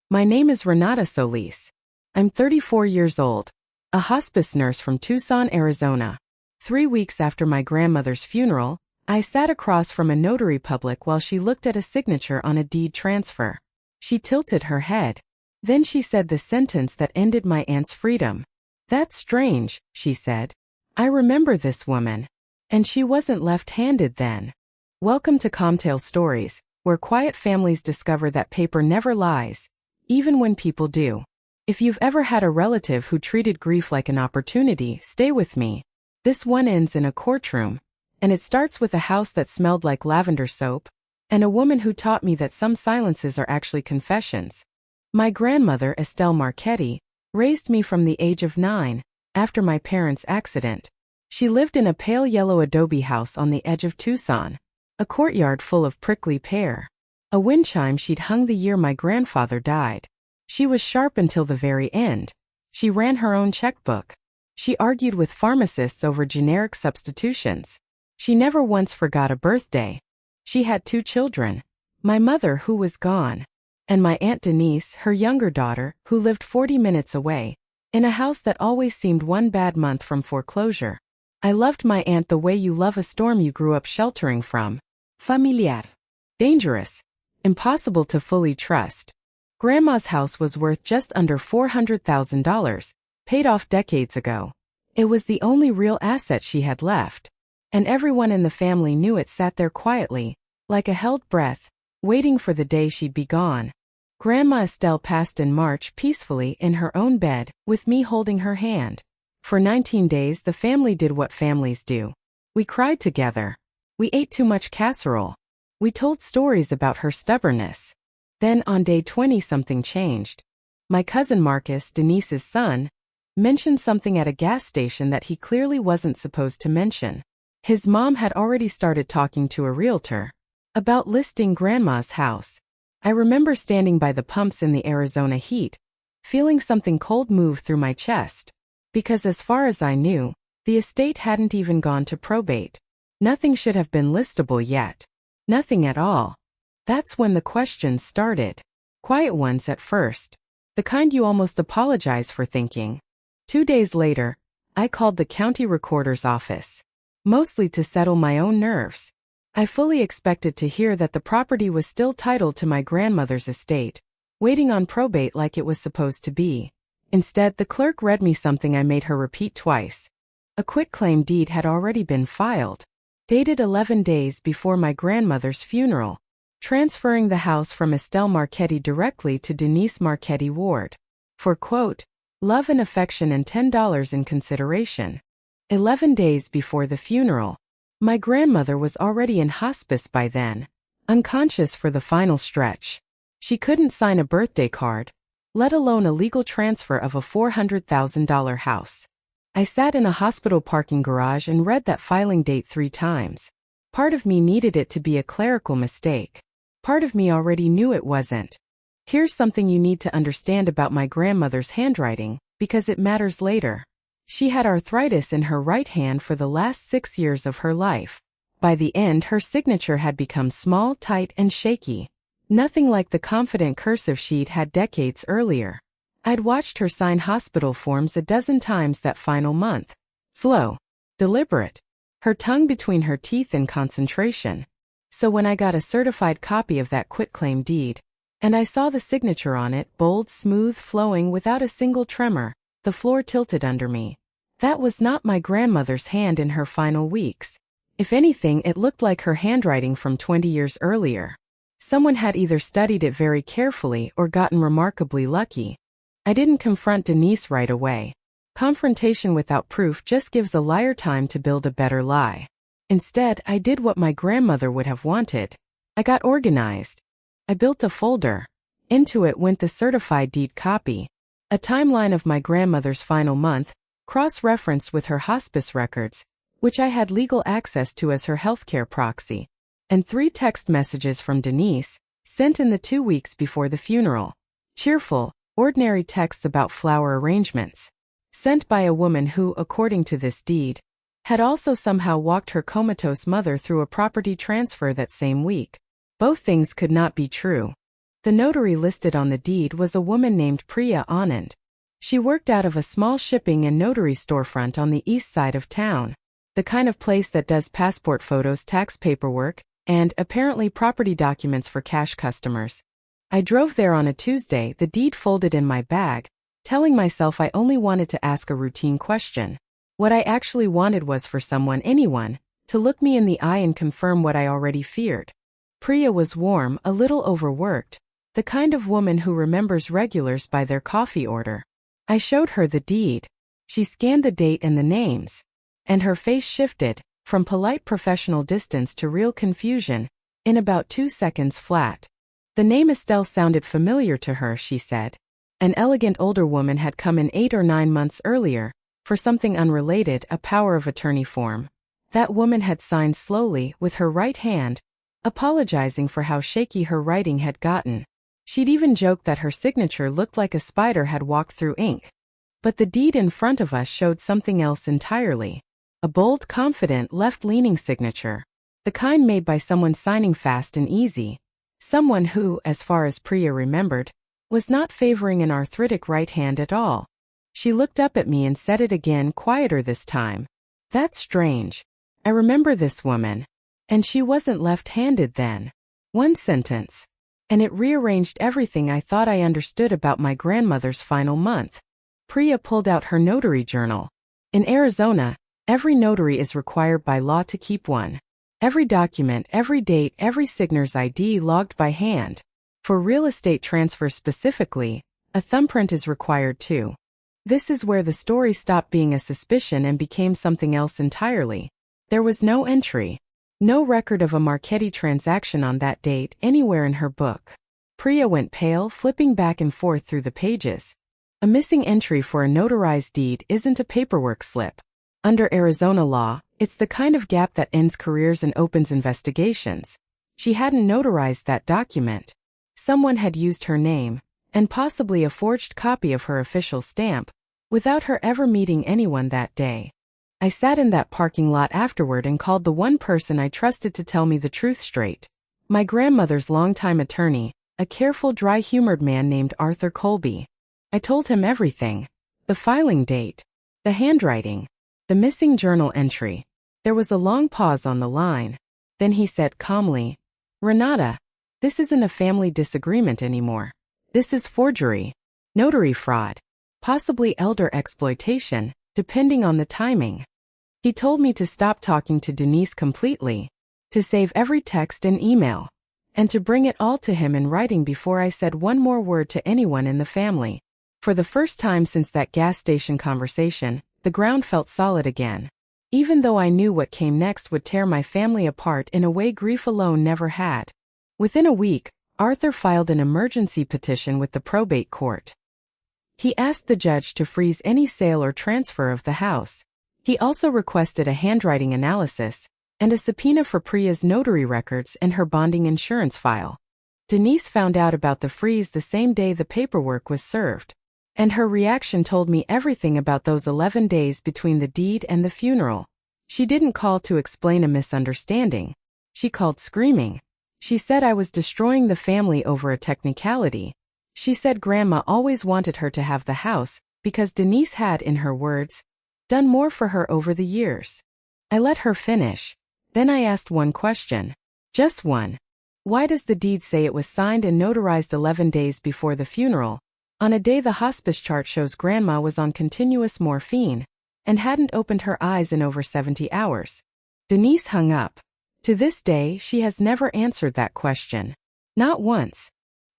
My name is Renata Solis. I'm 34 years old, a hospice nurse from Tucson, Arizona. 3 weeks after my grandmother's funeral, I sat across from a notary public while she looked at a signature on a deed transfer. She tilted her head. Then she said the sentence that ended my aunt's freedom. "That's strange," she said. "I remember this woman. And she wasn't left-handed then." Welcome to Comtail Stories, where quiet families discover that paper never lies, even when people do. If you've ever had a relative who treated grief like an opportunity, stay with me. This one ends in a courtroom, and it starts with a house that smelled like lavender soap, and a woman who taught me that some silences are actually confessions. My grandmother, Estelle Marchetti, raised me from the age of 9, after my parents' accident. She lived in a pale yellow adobe house on the edge of Tucson, a courtyard full of prickly pear. A wind chime she'd hung the year my grandfather died. She was sharp until the very end. She ran her own checkbook. She argued with pharmacists over generic substitutions. She never once forgot a birthday. She had 2 children, my mother, who was gone, and my Aunt Denise, her younger daughter, who lived 40 minutes away, in a house that always seemed one bad month from foreclosure. I loved my aunt the way you love a storm you grew up sheltering from. Familiar. Dangerous. Impossible to fully trust. Grandma's house was worth just under $400,000, paid off decades ago. It was the only real asset she had left, and everyone in the family knew it sat there quietly, like a held breath, waiting for the day she'd be gone. Grandma Estelle passed in March peacefully in her own bed, with me holding her hand. For 19 days the family did what families do. We cried together. We ate too much casserole. We told stories about her stubbornness. Then on day 20 something changed. My cousin Marcus, Denise's son, mentioned something at a gas station that he clearly wasn't supposed to mention. His mom had already started talking to a realtor about listing Grandma's house. I remember standing by the pumps in the Arizona heat, feeling something cold move through my chest. Because as far as I knew, the estate hadn't even gone to probate. Nothing should have been listable yet. Nothing at all. That's when the questions started. Quiet ones at first. The kind you almost apologize for thinking. 2 days later, I called the county recorder's office. Mostly to settle my own nerves. I fully expected to hear that the property was still titled to my grandmother's estate, waiting on probate like it was supposed to be. Instead, the clerk read me something I made her repeat twice. A quitclaim deed had already been filed, dated 11 days before my grandmother's funeral, transferring the house from Estelle Marchetti directly to Denise Marchetti Ward, for, quote, love and affection and $10 in consideration. 11 days before the funeral. My grandmother was already in hospice by then, unconscious for the final stretch. She couldn't sign a birthday card, let alone a legal transfer of a $400,000 house. I sat in a hospital parking garage and read that filing date 3 times. Part of me needed it to be a clerical mistake. Part of me already knew it wasn't. Here's something you need to understand about my grandmother's handwriting, because it matters later. She had arthritis in her right hand for the last 6 years of her life. By the end, her signature had become small, tight, and shaky. Nothing like the confident cursive she'd had decades earlier. I'd watched her sign hospital forms a dozen times that final month. Slow. Deliberate. Her tongue between her teeth in concentration. So when I got a certified copy of that quitclaim deed, and I saw the signature on it, bold, smooth, flowing without a single tremor, the floor tilted under me. That was not my grandmother's hand in her final weeks. If anything, it looked like her handwriting from 20 years earlier. Someone had either studied it very carefully or gotten remarkably lucky. I didn't confront Denise right away. Confrontation without proof just gives a liar time to build a better lie. Instead, I did what my grandmother would have wanted. I got organized. I built a folder. Into it went the certified deed copy, a timeline of my grandmother's final month, cross-referenced with her hospice records, which I had legal access to as her healthcare proxy, and 3 text messages from Denise, sent in the 2 weeks before the funeral. Cheerful, ordinary texts about flower arrangements, sent by a woman who, according to this deed, had also somehow walked her comatose mother through a property transfer that same week. Both things could not be true. The notary listed on the deed was a woman named Priya Anand. She worked out of a small shipping and notary storefront on the east side of town, the kind of place that does passport photos, tax paperwork, and, apparently, property documents for cash customers. I drove there on a Tuesday, the deed folded in my bag, telling myself I only wanted to ask a routine question. What I actually wanted was for anyone, to look me in the eye and confirm what I already feared. Priya was warm, a little overworked, the kind of woman who remembers regulars by their coffee order. I showed her the deed. She scanned the date and the names, and her face shifted, from polite professional distance to real confusion, in about 2 seconds flat. The name Estelle sounded familiar to her, she said. An elegant older woman had come in 8 or 9 months earlier, for something unrelated, a power of attorney form. That woman had signed slowly, with her right hand, apologizing for how shaky her writing had gotten. She'd even joked that her signature looked like a spider had walked through ink. But the deed in front of us showed something else entirely. A bold, confident, left-leaning signature. The kind made by someone signing fast and easy. Someone who, as far as Priya remembered, was not favoring an arthritic right hand at all. She looked up at me and said it again, quieter this time. That's strange. I remember this woman. And she wasn't left-handed then. One sentence. And it rearranged everything I thought I understood about my grandmother's final month. Priya pulled out her notary journal. In Arizona, every notary is required by law to keep one. Every document, every date, every signer's ID logged by hand. For real estate transfers specifically, a thumbprint is required too. This is where the story stopped being a suspicion and became something else entirely. There was no entry. No record of a Marchetti transaction on that date anywhere in her book. Priya went pale, flipping back and forth through the pages. A missing entry for a notarized deed isn't a paperwork slip. Under Arizona law, it's the kind of gap that ends careers and opens investigations. She hadn't notarized that document. Someone had used her name, and possibly a forged copy of her official stamp, without her ever meeting anyone that day. I sat in that parking lot afterward and called the one person I trusted to tell me the truth straight. My grandmother's longtime attorney, a careful, dry-humored man named Arthur Colby. I told him everything. The filing date. The handwriting. The missing journal entry. There was a long pause on the line. Then he said calmly, "Renata, this isn't a family disagreement anymore. This is forgery. Notary fraud. Possibly elder exploitation, depending on the timing." He told me to stop talking to Denise completely, to save every text and email, and to bring it all to him in writing before I said one more word to anyone in the family. For the first time since that gas station conversation, the ground felt solid again. Even though I knew what came next would tear my family apart in a way grief alone never had. Within a week, Arthur filed an emergency petition with the probate court. He asked the judge to freeze any sale or transfer of the house. He also requested a handwriting analysis and a subpoena for Priya's notary records and her bonding insurance file. Denise found out about the freeze the same day the paperwork was served, and her reaction told me everything about those 11 days between the deed and the funeral. She didn't call to explain a misunderstanding. She called screaming. She said I was destroying the family over a technicality. She said Grandma always wanted her to have the house because Denise had, in her words, done more for her over the years. I let her finish. Then I asked one question. Just one. Why does the deed say it was signed and notarized 11 days before the funeral, on a day the hospice chart shows Grandma was on continuous morphine and hadn't opened her eyes in over 70 hours? Denise hung up. To this day, she has never answered that question. Not once.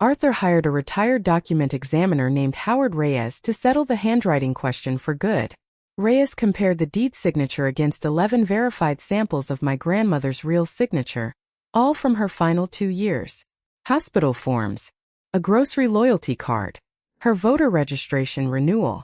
Arthur hired a retired document examiner named Howard Reyes to settle the handwriting question for good. Reyes compared the deed signature against 11 verified samples of my grandmother's real signature, all from her final 2 years. Hospital forms. A grocery loyalty card. Her voter registration renewal.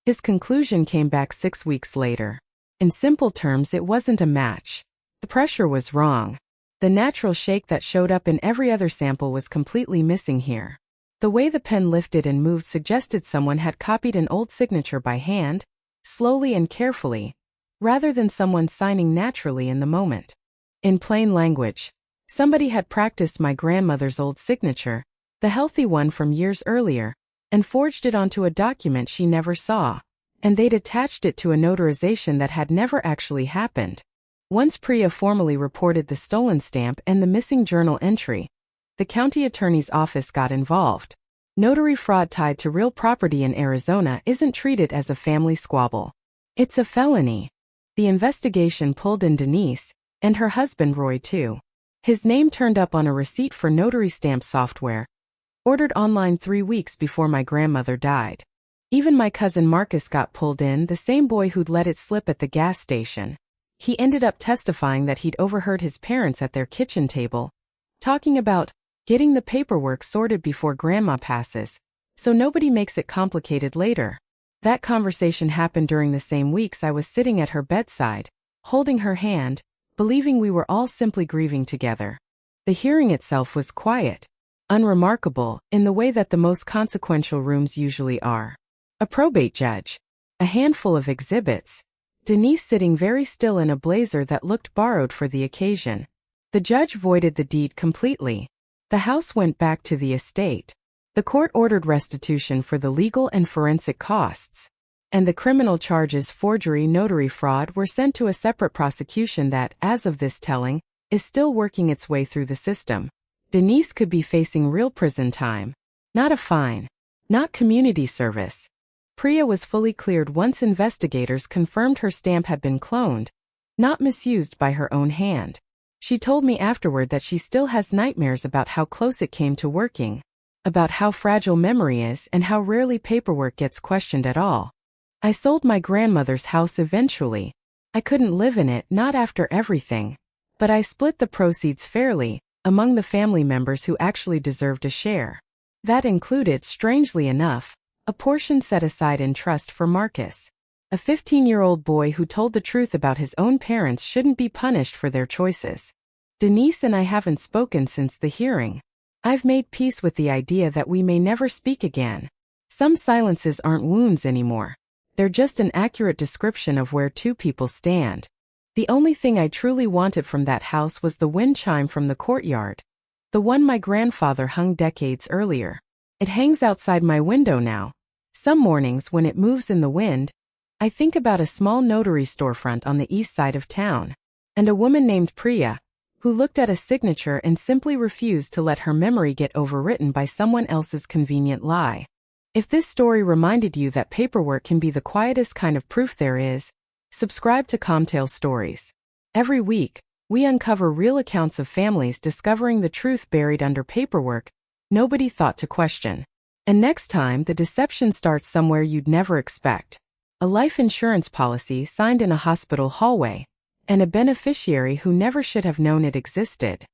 His conclusion came back 6 weeks later. In simple terms, it wasn't a match. The pressure was wrong. The natural shake that showed up in every other sample was completely missing here. The way the pen lifted and moved suggested someone had copied an old signature by hand, slowly and carefully, rather than someone signing naturally in the moment. In plain language, somebody had practiced my grandmother's old signature, the healthy one from years earlier, and forged it onto a document she never saw. And they'd attached it to a notarization that had never actually happened. Once Priya formally reported the stolen stamp and the missing journal entry, the county attorney's office got involved. Notary fraud tied to real property in Arizona isn't treated as a family squabble. It's a felony. The investigation pulled in Denise, and her husband Roy too. His name turned up on a receipt for notary stamp software, ordered online 3 weeks before my grandmother died. Even my cousin Marcus got pulled in, the same boy who'd let it slip at the gas station. He ended up testifying that he'd overheard his parents at their kitchen table, talking about getting the paperwork sorted before Grandma passes, so nobody makes it complicated later. That conversation happened during the same weeks I was sitting at her bedside, holding her hand, believing we were all simply grieving together. The hearing itself was quiet, unremarkable, in the way that the most consequential rooms usually are. A probate judge, a handful of exhibits, Denise sitting very still in a blazer that looked borrowed for the occasion. The judge voided the deed completely. The house went back to the estate. The court ordered restitution for the legal and forensic costs, and the criminal charges forgery notary fraud were sent to a separate prosecution that, as of this telling, is still working its way through the system. Denise could be facing real prison time. Not a fine. Not community service. Priya was fully cleared once investigators confirmed her stamp had been cloned, not misused by her own hand. She told me afterward that she still has nightmares about how close it came to working, about how fragile memory is and how rarely paperwork gets questioned at all. I sold my grandmother's house eventually. I couldn't live in it, not after everything. But I split the proceeds fairly, among the family members who actually deserved a share. That included, strangely enough, a portion set aside in trust for Marcus. A 15-year-old boy who told the truth about his own parents shouldn't be punished for their choices. Denise and I haven't spoken since the hearing. I've made peace with the idea that we may never speak again. Some silences aren't wounds anymore. They're just an accurate description of where two people stand. The only thing I truly wanted from that house was the wind chime from the courtyard. The one my grandfather hung decades earlier. It hangs outside my window now. Some mornings when it moves in the wind, I think about a small notary storefront on the east side of town, and a woman named Priya, who looked at a signature and simply refused to let her memory get overwritten by someone else's convenient lie. If this story reminded you that paperwork can be the quietest kind of proof there is, subscribe to Comtail Stories. Every week, we uncover real accounts of families discovering the truth buried under paperwork nobody thought to question. And next time, the deception starts somewhere you'd never expect. A life insurance policy signed in a hospital hallway, and a beneficiary who never should have known it existed.